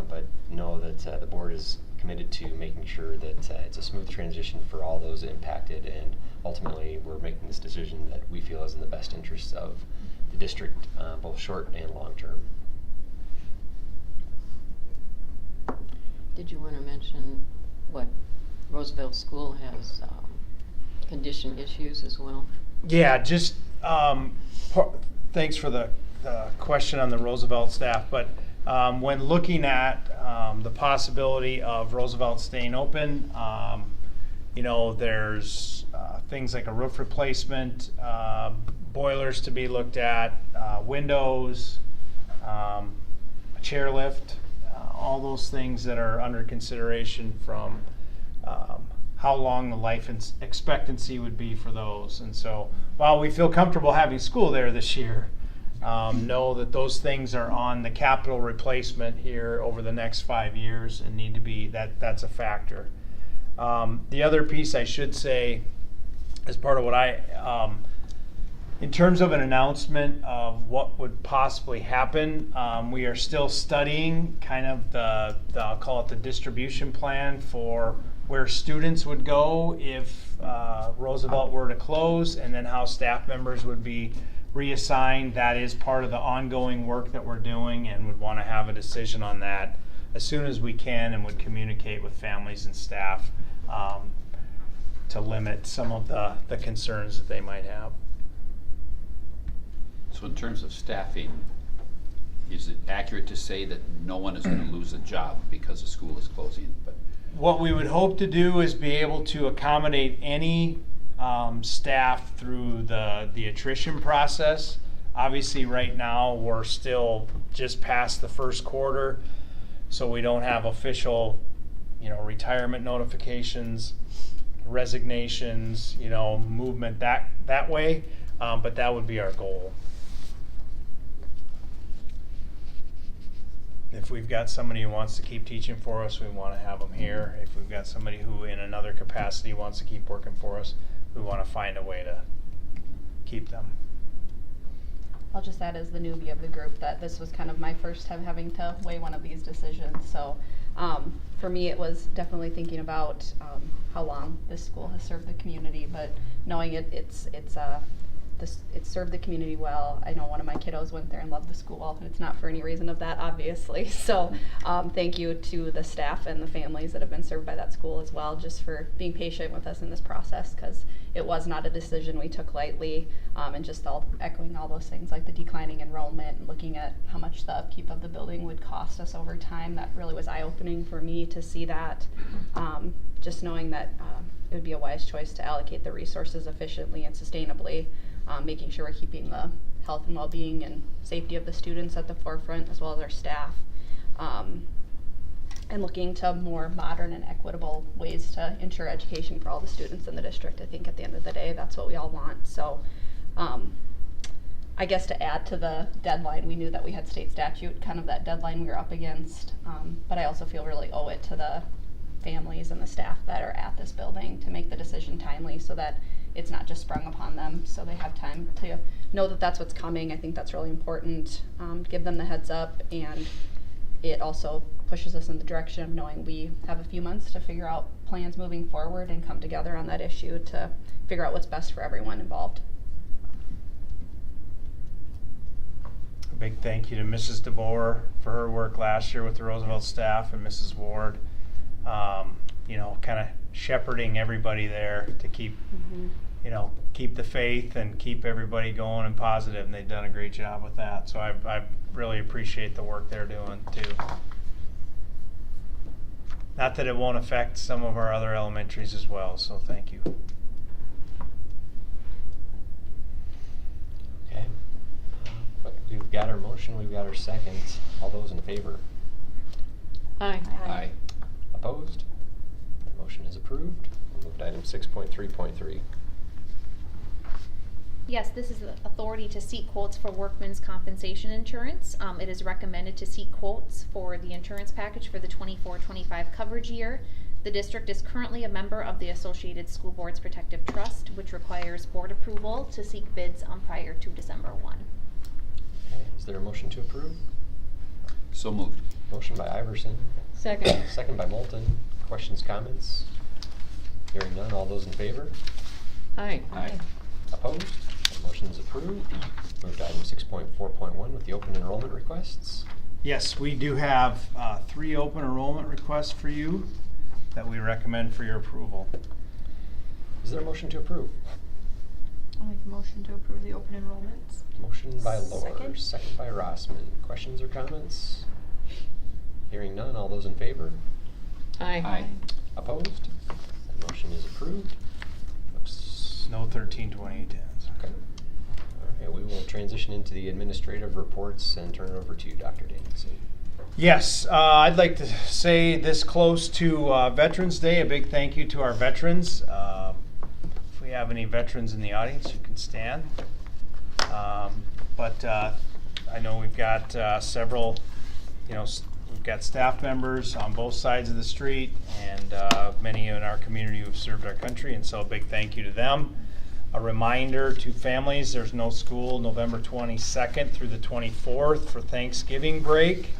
S1: but know that the board is committed to making sure that it's a smooth transition for all those impacted, and ultimately we're making this decision that we feel is in the best interests of the district, both short and long term.
S8: Did you want to mention what Roosevelt School has condition issues as well?
S6: Yeah, just thanks for the question on the Roosevelt staff. But when looking at the possibility of Roosevelt staying open, you know, there's things like a roof replacement, boilers to be looked at, windows, a chairlift, all those things that are under consideration from how long the life expectancy would be for those. And so while we feel comfortable having school there this year, know that those things are on the capital replacement here over the next 5 years and need to be, that's a factor. The other piece I should say, as part of what in terms of an announcement of what would possibly happen, we are still studying kind of the I'll call it the distribution plan for where students would go if Roosevelt were to close, and then how staff members would be reassigned. That is part of the ongoing work that we're doing, and would want to have a decision on that as soon as we can, and would communicate with families and staff to limit some of the concerns that they might have.
S4: So in terms of staffing, is it accurate to say that no one is going to lose a job because the school is closing? But
S6: what we would hope to do is be able to accommodate any staff through the attrition process. Obviously right now we're still just past the first quarter, so we don't have official, you know, retirement notifications, resignations, you know, movement that way, but that would be our goal. If we've got somebody who wants to keep teaching for us, we want to have them here. If we've got somebody who in another capacity wants to keep working for us, we want to find a way to keep them.
S3: I'll just add as the newbie of the group that this was kind of my first time having to weigh one of these decisions. So for me, it was definitely thinking about how long this school has served the community, but knowing it's served the community well. I know one of my kiddos went there and loved the school, and it's not for any reason of that, obviously. So thank you to the staff and the families that have been served by that school as well, just for being patient with us in this process, because it was not a decision we took lightly, and just echoing all those things like the declining enrollment and looking at how much the upkeep of the building would cost us over time. That really was eye-opening for me to see that, just knowing that it would be a wise choice to allocate the resources efficiently and sustainably, making sure we're keeping the health and well-being and safety of the students at the forefront, as well as our staff, and looking to more modern and equitable ways to ensure education for all the students in the district. I think at the end of the day, that's what we all want. So I I guess to add to the deadline, we knew that we had state statute, kind of that deadline we were up against. But I also feel really owe it to the families and the staff that are at this building to make the decision timely so that it's not just sprung upon them, so they have time to know that that's what's coming. I think that's really important. Give them the heads up, and it also pushes us in the direction of knowing we have a few months to figure out plans moving forward and come together on that issue to figure out what's best for everyone involved.
S6: A big thank you to Mrs. DeBoer for her work last year with the Roosevelt staff and Mrs. Ward, you know, kind of shepherding everybody there to keep, you know, keep the faith and keep everybody going and positive, and they've done a great job with that. So I really appreciate the work they're doing too. Not that it won't affect some of our other elementaries as well, so thank you.
S1: Okay. But we've got our motion, we've got our second. All those in favor?
S8: Aye.
S4: Aye.
S1: Opposed? The motion is approved. We'll move to item 6.3.3.
S5: Yes, this is the authority to seek quotes for workman's compensation insurance. It is recommended to seek quotes for the insurance package for the 24-25 coverage year. The district is currently a member of the Associated School Boards Protective Trust, which requires board approval to seek bids prior to December 1.
S1: Okay. Is there a motion to approve?
S4: So moved.
S1: Motion by Iverson.
S8: Second.
S1: Second by Moulton. Questions, comments? Hearing none. All those in favor?
S8: Aye.
S4: Aye.
S1: Opposed? The motion is approved. Move to item 6.4.1 with the open enrollment requests.
S6: Yes, we do have 3 open enrollment requests for you that we recommend for your approval.
S1: Is there a motion to approve?
S11: I'll make a motion to approve the open enrollments.
S1: Motion by Lohr,
S11: Second.
S1: second by Rossman. Questions or comments? Hearing none. All those in favor?
S8: Aye.
S4: Aye.
S1: Opposed? The motion is approved. Oops.
S6: No 13/28/10s.
S1: Okay. All right, we will transition into the administrative reports and turn it over to you, Dr. Danielson.
S6: Yes, I'd like to say this close to Veterans Day, a big thank you to our veterans. If we have any veterans in the audience, you can stand. But I know we've got several, you know, we've got staff members on both sides of the street, and many in our community who have served our country, and so a big thank you to them. A reminder to families, there's no school November 22nd through the 24th for Thanksgiving break.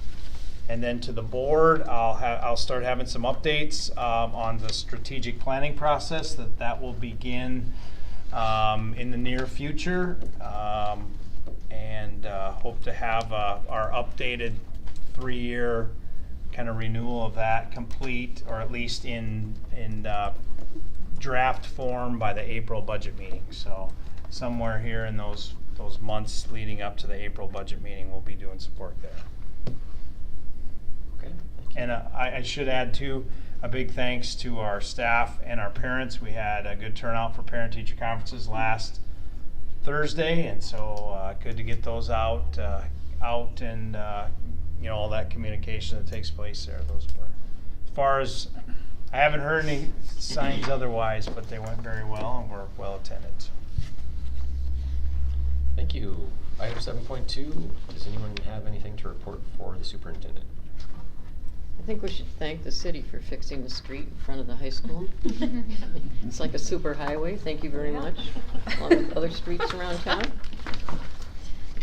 S6: And then to the board, I'll start having some updates on the strategic planning process that will begin in the near future, and hope to have our updated 3-year kind of renewal of that complete, or at least in draft form by the April budget meeting. So somewhere here in those months leading up to the April budget meeting, we'll be doing some work there.
S1: Okay.
S6: And I should add too, a big thanks to our staff and our parents. We had a good turnout for parent-teacher conferences last Thursday, and so good to get those out and you know, all that communication that takes place there. Those were, as far as, I haven't heard any signs otherwise, but they went very well and were well attended.
S1: Thank you. Item 7.2, does anyone have anything to report for the superintendent?
S8: I think we should thank the city for fixing the street in front of the high school. It's like a super highway. Thank you very much. Along with other streets around town.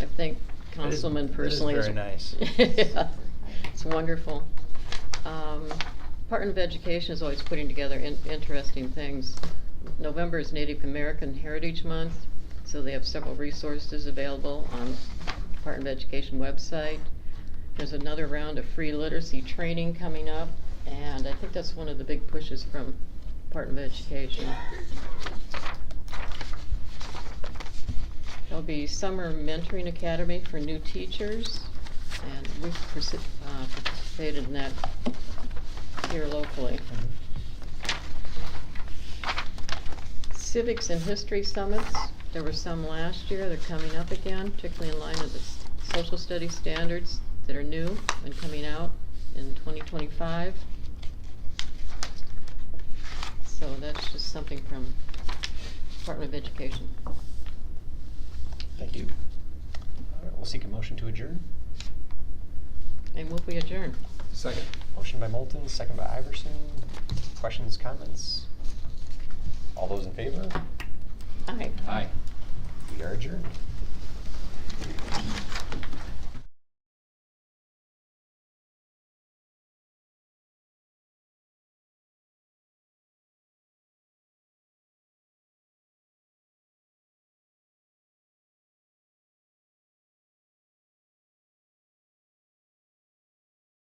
S8: I think Councilman personally
S6: It is very nice.
S8: Yeah, it's wonderful. Department of Education is always putting together interesting things. November is Native American Heritage Month, so they have several resources available on Department of Education website. There's another round of free literacy training coming up, and I think that's one of the big pushes from Department of Education. There'll be Summer Mentoring Academy for new teachers, and we've participated in that here locally. Civics and History Summits, there were some last year, they're coming up again, particularly in line with the social studies standards that are new and coming out in 2025. So that's just something from Department of Education.
S1: Thank you. seek a motion to adjourn.
S8: I move we adjourn.
S4: Second.
S1: Motion by Moulton, second by Iverson. Questions, comments? All those in favor?
S8: Aye.
S4: Aye.
S1: We are adjourned.